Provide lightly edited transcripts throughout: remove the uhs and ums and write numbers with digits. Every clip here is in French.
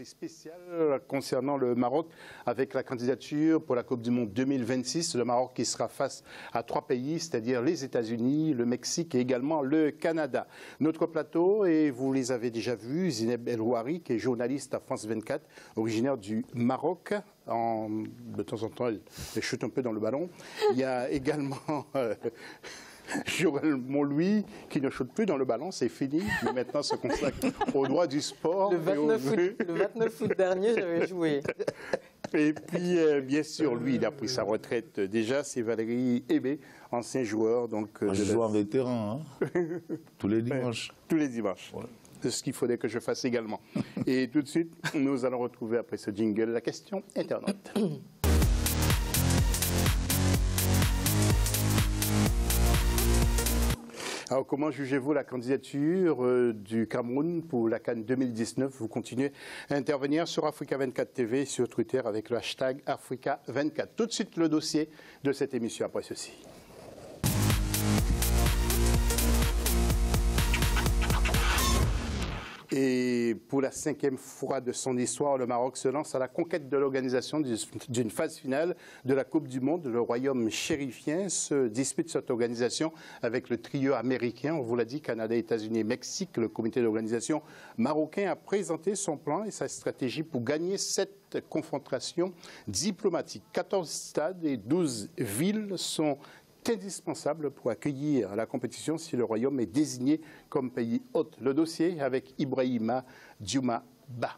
assez spécial concernant le Maroc avec la candidature pour la Coupe du Monde 2026. Le Maroc qui sera face à 3 pays, c'est-à-dire les États-Unis, le Mexique et également le Canada. Notre plateau, et vous les avez déjà vus, Zineb El Ouari, qui est journaliste à France 24, originaire du Maroc. De temps en temps, elle chute un peu dans le ballon. Il y a également Joël Montlouis, qui ne chute plus dans le ballon, c'est fini, mais maintenant se consacre au droit du sport. Le 29 août dernier, j'avais joué. Et puis, bien sûr, lui, il a pris sa retraite déjà, c'est Valérie Hébé, ancien joueur. Je joue en vétéran, hein. Tous les dimanches. Tous les dimanches. Ouais. C'est ce qu'il faudrait que je fasse également. Et tout de suite, nous allons retrouver après ce jingle la question internaute. Alors, comment jugez-vous la candidature du Cameroun pour la CAN 2019? Vous continuez à intervenir sur Africa 24 TV, sur Twitter avec le hashtag Africa 24. Tout de suite, le dossier de cette émission après ceci. Et pour la 5e fois de son histoire, le Maroc se lance à la conquête de l'organisation d'une phase finale de la Coupe du Monde. Le royaume chérifien se dispute cette organisation avec le trio américain. On vous l'a dit, Canada, États-Unis et Mexique. Le comité d'organisation marocain a présenté son plan et sa stratégie pour gagner cette confrontation diplomatique. 14 stades et 12 villes sont indispensable pour accueillir la compétition si le Royaume est désigné comme pays hôte. Le dossier avec Ibrahima Diouma Ba.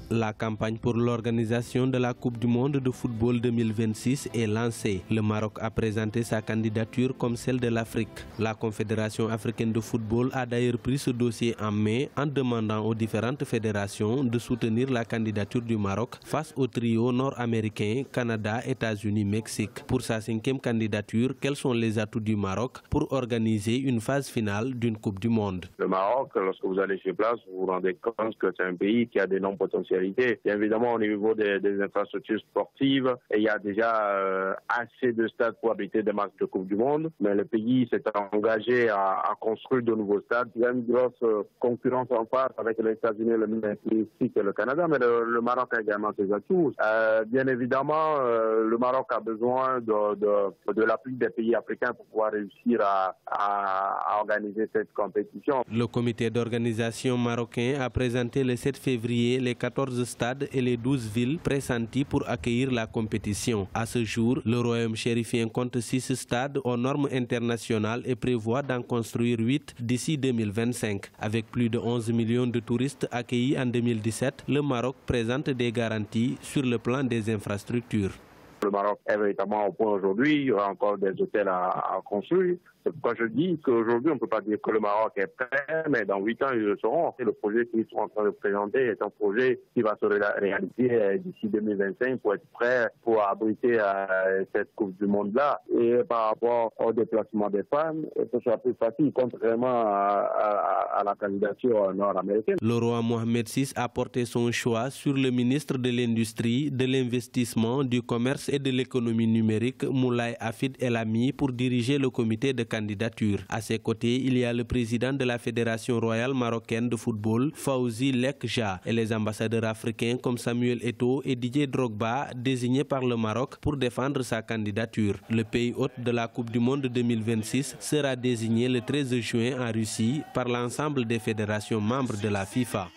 La campagne pour l'organisation de la Coupe du Monde de football 2026 est lancée. Le Maroc a présenté sa candidature comme celle de l'Afrique. La Confédération africaine de football a d'ailleurs pris ce dossier en main en demandant aux différentes fédérations de soutenir la candidature du Maroc face au trio nord-américain Canada, États-Unis, Mexique. Pour sa 5e candidature, quels sont les atouts du Maroc pour organiser une phase finale d'une Coupe du Monde? Le Maroc, lorsque vous allez sur place, vous vous rendez compte que c'est un pays qui a d'énormes potentialités. Bien évidemment, au niveau des infrastructures sportives, il y a déjà assez de stades pour abriter des matchs de Coupe du Monde, mais le pays s'est engagé à construire de nouveaux stades. Il y a une grosse concurrence en face avec les États-Unis, le Mexique et le Canada, mais le Maroc a également ses atouts. Bien évidemment, le Maroc a besoin de l'appui des pays africains pour pouvoir réussir à organiser cette compétition. Le comité d'organisation marocain a présenté le 7 février les 14 stades et les 12 villes pressenties pour accueillir la compétition. À ce jour, le royaume chérifien compte 6 stades aux normes internationales et prévoit d'en construire 8 d'ici 2025. Avec plus de 11 millions de touristes accueillis en 2017, le Maroc présente des garanties sur le plan des infrastructures. Le Maroc est véritablement au point aujourd'hui, il y aura encore des hôtels à construire. C'est pourquoi je dis qu'aujourd'hui, on ne peut pas dire que le Maroc est prêt, mais dans 8 ans, ils le seront. Et le projet qu'ils sont en train de présenter est un projet qui va se réaliser d'ici 2025 pour être prêt pour abriter cette Coupe du Monde-là. Et par rapport au déplacement des femmes, ce sera plus facile, contrairement à la candidature nord-américaine. Le roi Mohamed VI a porté son choix sur le ministre de l'Industrie, de l'Investissement, du Commerce et de l'Économie numérique, Moulay Hafid El Ami, pour diriger le comité de candidature. À ses côtés, il y a le président de la Fédération royale marocaine de football, Fawzi Lekja, et les ambassadeurs africains comme Samuel Eto'o et Didier Drogba, désignés par le Maroc pour défendre sa candidature. Le pays hôte de la Coupe du Monde 2026 sera désigné le 13 juin en Russie par l'ensemble des fédérations membres de la FIFA.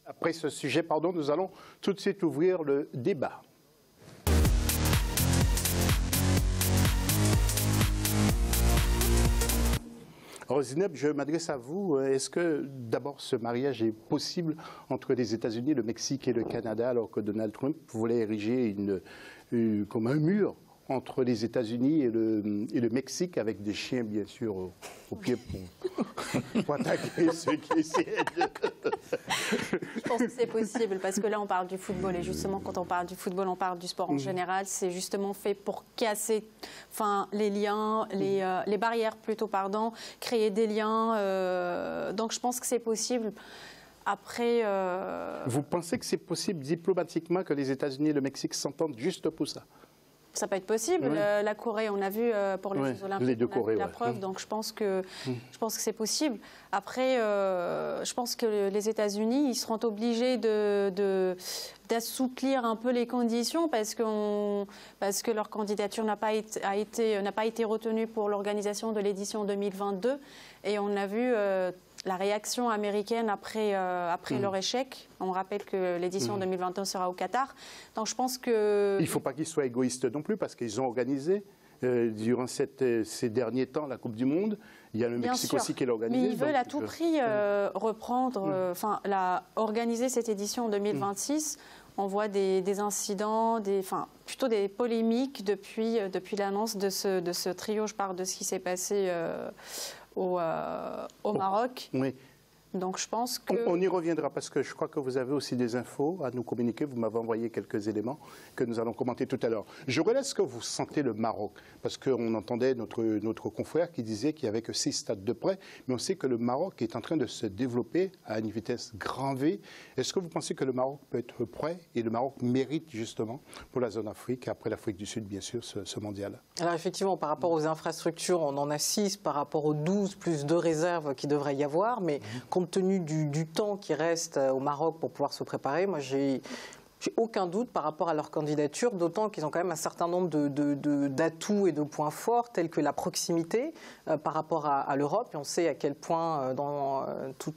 Après ce sujet, nous allons tout de suite ouvrir le débat. Alors Zineb, je m'adresse à vous. Est-ce que d'abord ce mariage est possible entre les États-Unis, le Mexique et le Canada, alors que Donald Trump voulait ériger comme un mur entre les États-Unis et le Mexique, avec des chiens bien sûr au pied pour attaquer ceux qui essaient de... Je pense que c'est possible parce que là on parle du football et justement quand on parle du football on parle du sport en général, c'est justement fait pour casser les liens, les barrières plutôt, pardon, créer des liens, donc je pense que c'est possible. Après, Vous pensez que c'est possible diplomatiquement que les États-Unis et le Mexique s'entendent juste pour ça? Ça peut être possible. La Corée, on a vu pour les Jeux Olympiques, les deux on a vu Corées, la preuve. Donc je pense que c'est possible. Après, je pense que les États-Unis, ils seront obligés d'assouplir un peu les conditions parce que leur candidature n'a pas été retenue pour l'organisation de l'édition 2022. Et on a vu la réaction américaine après leur échec. On rappelle que l'édition 2021 sera au Qatar. Donc je pense que... Il ne faut pas qu'ils soient égoïstes non plus parce qu'ils ont organisé durant ces derniers temps la Coupe du Monde. Il y a le Mexique aussi qui l'a organisé. Mais ils veulent à tout prix reprendre, organiser cette édition en 2026. On voit des incidents, plutôt des polémiques depuis l'annonce de ce trio. Je parle de ce qui s'est passé au Maroc. Oui. Donc je pense que... On y reviendra parce que je crois que vous avez aussi des infos à nous communiquer. Vous m'avez envoyé quelques éléments que nous allons commenter tout à l'heure. Je relève ce que vous sentez le Maroc, parce qu'on entendait notre confrère qui disait qu'il n'y avait que 6 stades de près, mais on sait que le Maroc est en train de se développer à une vitesse grand V. Est-ce que vous pensez que le Maroc peut être prêt et le Maroc mérite justement pour la zone Afrique, après l'Afrique du Sud bien sûr, ce mondial? Alors effectivement, par rapport aux infrastructures, on en a 6 par rapport aux 12 plus 2 réserves qu'il devrait y avoir, mais compte tenu du temps qui reste au Maroc pour pouvoir se préparer, moi j'ai aucun doute par rapport à leur candidature, d'autant qu'ils ont quand même un certain nombre d'atouts et de points forts, tels que la proximité par rapport à l'Europe. Et on sait à quel point dans tout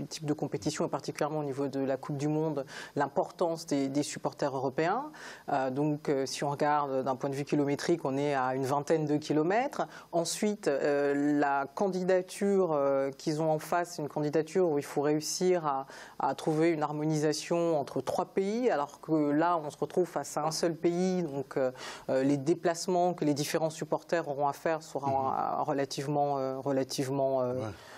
type de compétition, et particulièrement au niveau de la Coupe du Monde, l'importance des supporters européens. Donc, si on regarde d'un point de vue kilométrique, on est à une vingtaine de kilomètres. Ensuite, la candidature qu'ils ont en face, c'est une candidature où il faut réussir à trouver une harmonisation entre 3 pays, alors que là, on se retrouve face à un seul pays. Donc, les déplacements que les différents supporters auront à faire seront relativement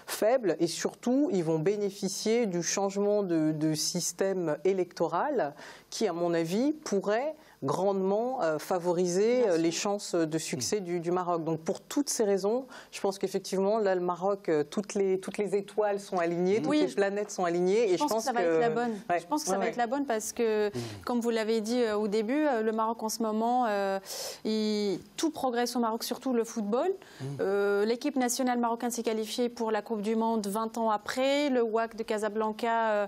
faibles, et surtout ils vont bénéficier du changement de système électoral qui, à mon avis, pourrait grandement favoriser les chances de succès du Maroc. Donc pour toutes ces raisons, je pense qu'effectivement là le Maroc, toutes les étoiles sont alignées, toutes les planètes sont alignées, et je pense que ça va être la bonne. Je pense que ça va être la bonne parce que, comme vous l'avez dit au début, le Maroc en ce moment, tout progresse au Maroc, surtout le football. L'équipe nationale marocaine s'est qualifiée pour la Coupe du Monde 20 ans après, le WAC de Casablanca,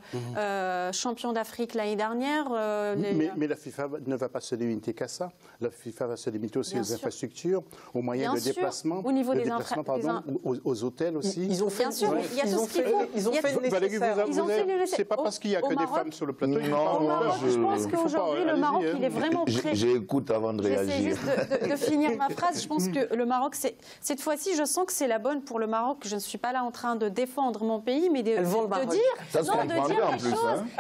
champion d'Afrique l'année dernière. Mais la FIFA ne va pas se limiter qu'à ça. La FIFA va se limiter aussi aux infrastructures, aux moyens de déplacement, au niveau des aux hôtels aussi. Ils ont fait, il y a tout ce qu'il faut. Ils ont fait le nécessaire. C'est pas parce qu'il n'y a que des femmes sur le plateau. Je pense qu'aujourd'hui, le Maroc, il est vraiment prêt. J'écoute avant de réagir. J'essaie juste de finir ma phrase. Je pense que le Maroc, cette fois-ci, je sens que c'est la bonne pour le Maroc. Je ne suis pas là en train de défendre mon pays, mais de dire...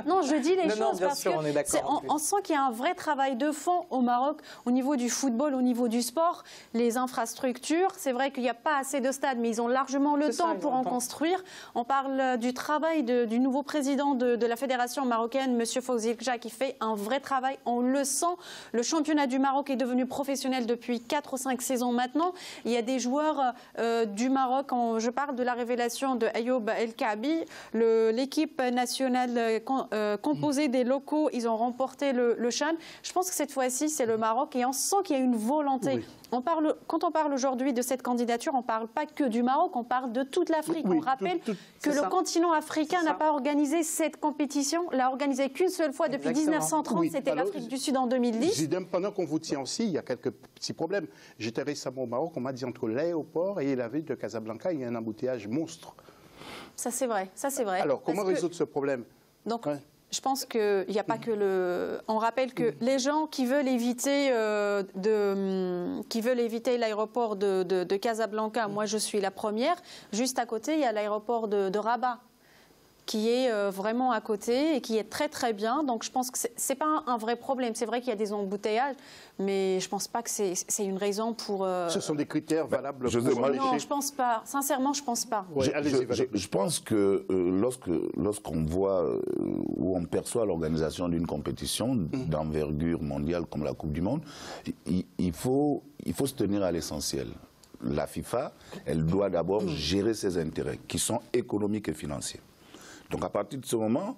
Non, je dis les choses parce qu'on sent qu'il y a un vrai travail de fond au Maroc au niveau du football, au niveau du sport, les infrastructures. C'est vrai qu'il n'y a pas assez de stades, mais ils ont largement le temps pour en construire. On parle du travail du nouveau président de la fédération marocaine, M. Fawzi Kja, qui fait un vrai travail. On le sent. Le championnat du Maroc est devenu professionnel depuis 4 ou 5 saisons maintenant. Il y a des joueurs du Maroc. Je parle de la révélation de Ayoub El Kaabi. L'équipe nationale composée des locaux, ils ont remporté le CHAN. Je pense que cette fois-ci, c'est le Maroc, et on sent qu'il y a une volonté. Oui. Quand on parle aujourd'hui de cette candidature, on ne parle pas que du Maroc, on parle de toute l'Afrique. On rappelle que le continent africain n'a pas organisé cette compétition, l'a organisée qu'une seule fois depuis 1930, c'était l'Afrique du Sud en 2010. Pendant qu'on vous tient aussi, il y a quelques petits problèmes. J'étais récemment au Maroc, on m'a dit entre l'aéroport et la ville de Casablanca, il y a un embouteillage monstre. Ça c'est vrai, ça c'est vrai. Alors comment résoudre ce problème? Donc, je pense qu'il n'y a pas que le... On rappelle que les gens qui veulent éviter l'aéroport de Casablanca, moi je suis la première, juste à côté il y a l'aéroport de Rabat, qui est vraiment à côté et qui est très très bien. Donc je pense que ce n'est pas un vrai problème. C'est vrai qu'il y a des embouteillages, mais je ne pense pas que c'est une raison pour... Ce sont des critères valables pour... Non, je ne pense pas. Sincèrement, je ne pense pas. Je pense que lorsqu'on voit ou on perçoit l'organisation d'une compétition d'envergure mondiale comme la Coupe du Monde, il faut se tenir à l'essentiel. La FIFA, elle doit d'abord gérer ses intérêts, qui sont économiques et financiers. Donc à partir de ce moment,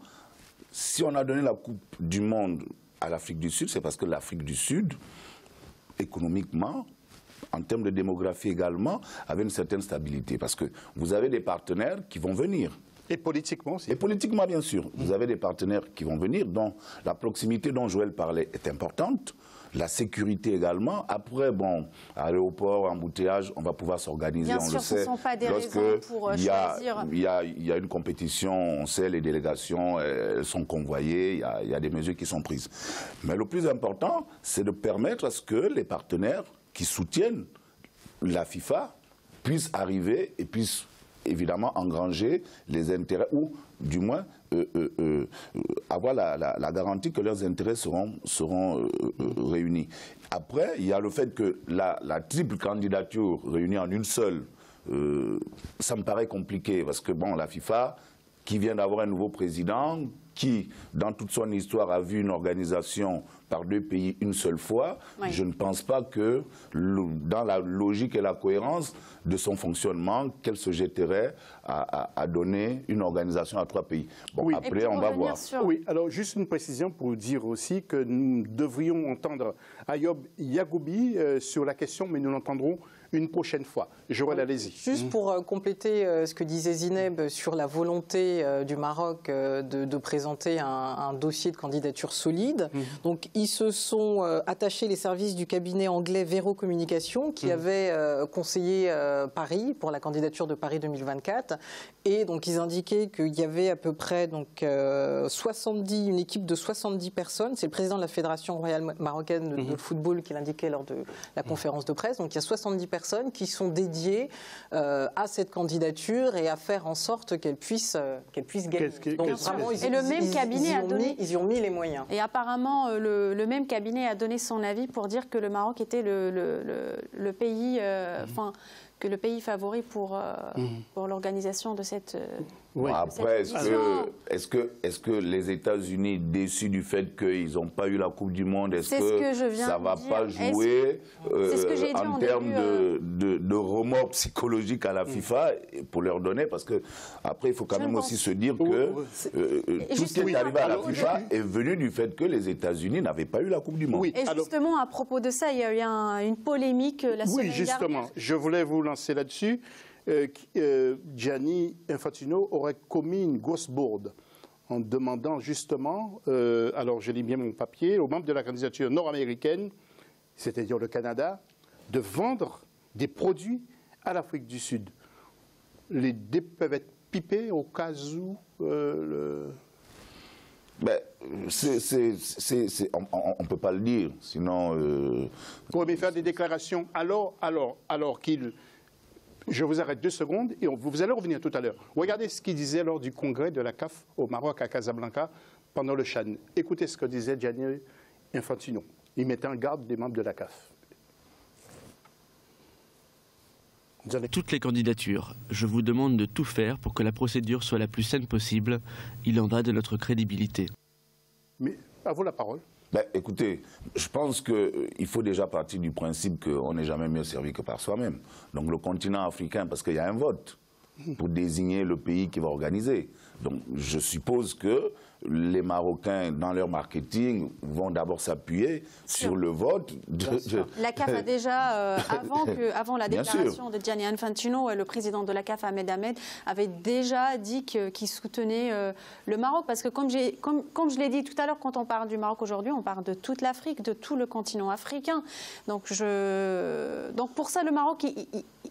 si on a donné la Coupe du Monde à l'Afrique du Sud, c'est parce que l'Afrique du Sud économiquement, en termes de démographie également, avec une certaine stabilité. Parce que vous avez des partenaires qui vont venir. Et politiquement aussi. Et politiquement, bien sûr. Vous avez des partenaires qui vont venir, dont la proximité dont Joël parlait est importante. La sécurité également. Après, bon, à l'aéroport, embouteillage, on va pouvoir s'organiser, on le sait. Ce ne sont pas des raisons pour choisir. Il y a une compétition, on sait, les délégations, elles sont convoyées, il y a des mesures qui sont prises. Mais le plus important, c'est de permettre à ce que les partenaires qui soutiennent la FIFA puissent arriver et puissent évidemment engranger les intérêts, ou du moins avoir la garantie que leurs intérêts seront réunis. Après, il y a le fait que la triple candidature réunie en une seule, ça me paraît compliqué, parce que bon, la FIFA, qui vient d'avoir un nouveau président, qui, dans toute son histoire, a vu une organisation par deux pays une seule fois, oui. Je ne pense pas que, dans la logique et la cohérence de son fonctionnement, qu'elle se jetterait à donner une organisation à 3 pays. Bon, oui. Après, on va voir. Oui, alors juste une précision pour dire aussi que nous devrions entendre Ayob Yagoubi sur la question, mais nous l'entendrons une prochaine fois. Joël, allez-y. Juste pour compléter ce que disait Zineb sur la volonté du Maroc de présenter un dossier de candidature solide. Donc, ils se sont attachés les services du cabinet anglais Vero Communication qui avait conseillé Paris pour la candidature de Paris 2024. Et donc, ils indiquaient qu'il y avait à peu près donc, une équipe de 70 personnes. C'est le président de la Fédération royale marocaine de football qui l'indiquait lors de la conférence de presse. Donc, il y a 70 personnes qui sont dédiées à cette candidature et à faire en sorte qu'elle puisse gagner. Donc, vraiment, et le même cabinet a donné... Ils y ont mis les moyens. Et apparemment, le même cabinet a donné son avis pour dire que le Maroc était le pays... que le pays favori pour l'organisation de cette... Oui. Après, est-ce que les États-Unis, déçus du fait qu'ils n'ont pas eu la Coupe du Monde, est-ce que ça ne va pas jouer en termes de remords psychologiques à la FIFA pour leur donner? Parce que après, il faut quand même aussi se dire que tout ce qui est arrivé à la FIFA est venu du fait que les États-Unis n'avaient pas eu la Coupe du Monde. Oui. Et justement, à propos de ça, il y a eu une polémique la semaine dernière. Oui, justement. Je voulais vous lancer là-dessus. Gianni Infantino aurait commis une grosse bourde en demandant justement, alors je lis bien mon papier, aux membres de la candidature nord-américaine, c'est-à-dire le Canada, de vendre des produits à l'Afrique du Sud. Les dés peuvent être pipés au cas où Ben, on ne peut pas le dire, sinon... Vous pouvez faire des déclarations alors qu'il... Je vous arrête 2 secondes et vous allez revenir tout à l'heure. Regardez ce qu'il disait lors du congrès de la CAF au Maroc à Casablanca pendant le Chan. Écoutez ce que disait Gianni Infantino. Il mettait en garde des membres de la CAF. Toutes les candidatures. Je vous demande de tout faire pour que la procédure soit la plus saine possible. Il en va de notre crédibilité. Mais à vous la parole. Ben, écoutez, je pense qu'il faut déjà partir du principe qu'on n'est jamais mieux servi que par soi-même. Donc le continent africain, parce qu'il y a un vote pour désigner le pays qui va organiser. Donc je suppose que les Marocains, dans leur marketing, vont d'abord s'appuyer sur le vote. La CAF a déjà, avant la déclaration de Gianni Infantino, le président de la CAF, Ahmed Ahmed, avait déjà dit qu'il soutenait le Maroc. Parce que comme je l'ai dit tout à l'heure, quand on parle du Maroc aujourd'hui, on parle de toute l'Afrique, de tout le continent africain. Donc pour ça, le Maroc,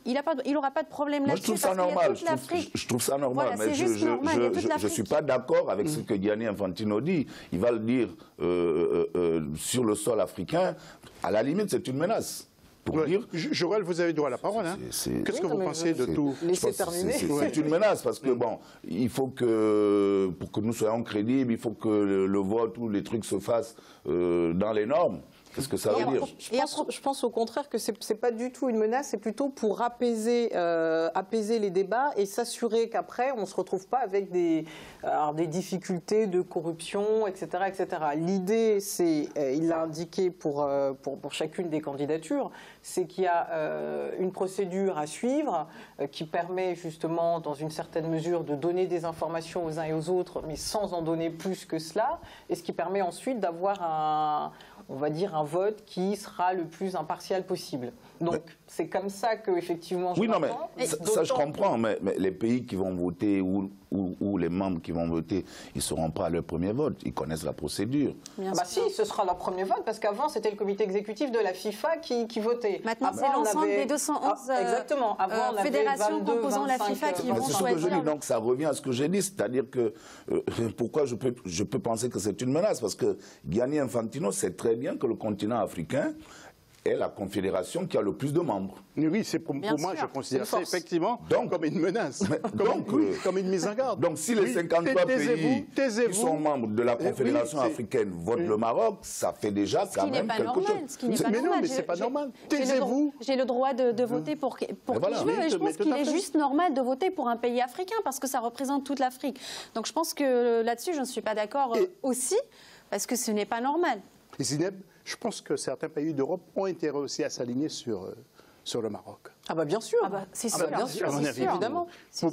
il n'aura pas de problème là-dessus. Moi, je trouve ça normal. Je trouve ça normal. Voilà, mais je ne suis pas d'accord avec ce que Gianni Infantino dit. Il va le dire sur le sol africain. À la limite, c'est une menace. Pour dire... Joël, vous avez droit à la parole. Hein. Qu'est-ce que vous pensez de tout? Laissez terminer. C'est une menace parce que, bon, il faut que, pour que nous soyons crédibles, il faut que le vote ou les trucs se fassent dans les normes. Qu'est-ce que ça veut dire? Je pense au contraire que ce n'est pas du tout une menace, c'est plutôt pour apaiser les débats et s'assurer qu'après, on ne se retrouve pas avec des difficultés de corruption, etc. etc. L'idée, c'est, il l'a indiqué pour chacune des candidatures, c'est qu'il y a une procédure à suivre qui permet justement, dans une certaine mesure, de donner des informations aux uns et aux autres, mais sans en donner plus que cela, et ce qui permet ensuite d'avoir on va dire, un vote qui sera le plus impartial possible. Donc, c'est comme ça que, effectivement, je oui, non, mais l'entends. ça je comprends, mais les pays qui vont voter ou les membres qui vont voter, ils ne seront pas à leur premier vote, ils connaissent la procédure. Si, ce sera leur premier vote, parce qu'avant, c'était le comité exécutif de la FIFA qui votait. Maintenant, c'est l'ensemble des 211 exactement. Avant, on avait fédérations 22, composant la 25, FIFA qui vont c'est ce que je dis, donc ça revient à ce que j'ai dit, c'est-à-dire que pourquoi je peux penser que c'est une menace, parce que Gianni Infantino sait très bien que le continent africain est la confédération qui a le plus de membres. Oui, c'est pour moi, je considère ça effectivement comme une menace, comme une mise en garde. Donc si les 53 pays qui sont membres de la confédération africaine votent le Maroc, ça fait déjà quand même quelque chose. Ce qui n'est pas normal. Mais c'est pas normal. Taisez-vous. J'ai le droit de voter pour qui je veux, et je pense qu'il est juste normal de voter pour un pays africain, parce que ça représente toute l'Afrique. Donc je pense que là-dessus, je ne suis pas d'accord aussi, parce que ce n'est pas normal. Et Zineb, je pense que certains pays d'Europe ont intérêt aussi à s'aligner sur le Maroc. Ah bah bien sûr. C'est sûr. Bien sûr, évidemment.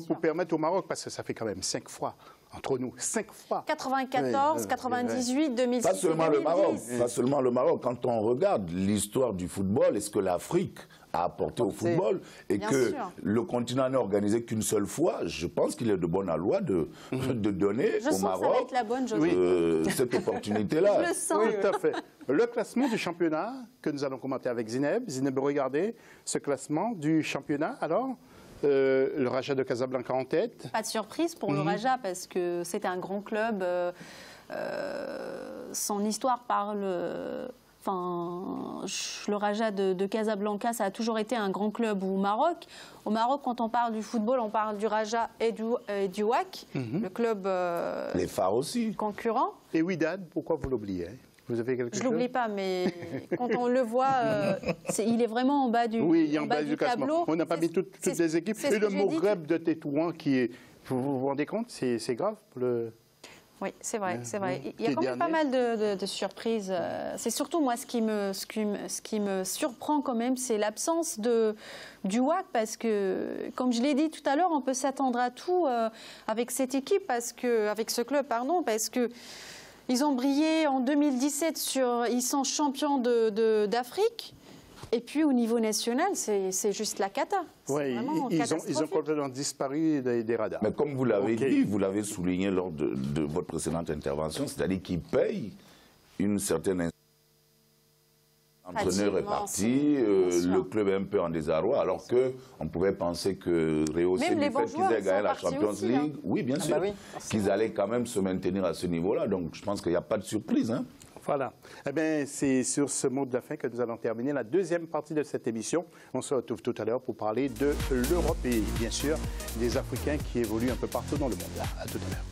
Pour permettre au Maroc, parce que ça fait quand même 5 fois, entre nous, 5 fois. 94, 98, 2006, Pas seulement le 2010. Maroc, pas seulement le Maroc. Quand on regarde l'histoire du football, est-ce que l'Afrique a apporté au football et que le continent n'est organisé qu'une seule fois, je pense qu'il est de bonne loi de donner au Maroc cette opportunité-là. Je le sens. Tout à fait. Le classement du championnat que nous allons commenter avec Zineb. Zineb, regardez ce classement du championnat. Alors, le Raja de Casablanca en tête. Pas de surprise pour le Raja, parce que c'est un grand club. Son histoire parle... Enfin, le Raja de Casablanca, ça a toujours été un grand club au Maroc. Au Maroc, quand on parle du football, on parle du Raja et du WAC, le club les phares aussi. Concurrent. Et Wydad, pourquoi vous l'oubliez? Vous avez quelque chose? Je ne l'oublie pas, mais quand on le voit, il est vraiment en bas du, il est en bas du tableau. Classement. On n'a pas mis toutes les équipes. Et le Maghreb de Tétouan qui est... Vous vous rendez compte? C'est grave pour le... Oui, c'est vrai, c'est vrai. Il y a quand même pas mal de surprises. C'est surtout, moi, ce qui me surprend quand même, c'est l'absence du WAC, parce que, comme je l'ai dit tout à l'heure, on peut s'attendre à tout avec cette équipe, avec ce club, parce que ils ont brillé en 2017 ils sont champions d'Afrique. Et puis au niveau national, c'est juste la cata. Oui, ils ont complètement disparu des radars. Mais comme vous l'avez dit, vous l'avez souligné lors de votre précédente intervention, c'est-à-dire qu'ils payent une certaine... L'entraîneur est parti, le club est un peu en désarroi, alors qu'on pouvait penser que rehausser du fait qu'ils aient gagné la Champions League, oui, bien sûr, qu'ils allaient quand même se maintenir à ce niveau-là. Donc je pense qu'il n'y a pas de surprise. Hein. Voilà. Eh bien, c'est sur ce mot de la fin que nous allons terminer la deuxième partie de cette émission. On se retrouve tout à l'heure pour parler de l'Europe et bien sûr des Africains qui évoluent un peu partout dans le monde. À tout à l'heure.